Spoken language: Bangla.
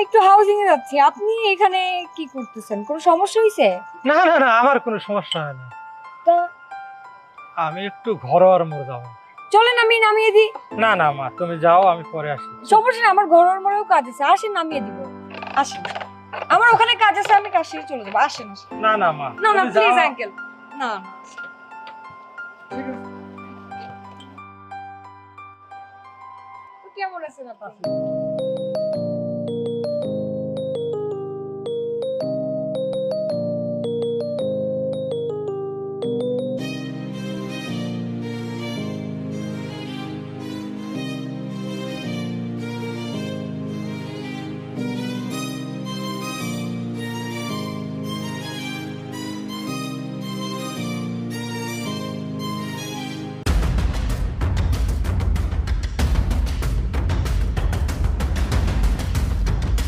একটু হাউজিং এ যাচ্ছি। আপনি এখানে কি করতেছেন? কোনো সমস্যা হইছে? না না না, আমার কোনো সমস্যা হয় না। তা আমি একটু ঘরোয়ার মোড় যাবো। চলেন আমি নামিয়ে দিই। না না মা, তুমি যাও, আমি পরে আসি। সমস্যা নেই, আমার ঘরের মোড়েও কাজ আছে। আসেন নামিয়ে দিব। আসেন। আমার ওখানে কাজ আছে, আমি কাজ সেরে চলে যাবো। আসেন আসেন। না না মা, না না তুমি প্লিজ যাও। আঙ্কেল। না না। তো কেমন আছেন আপনি?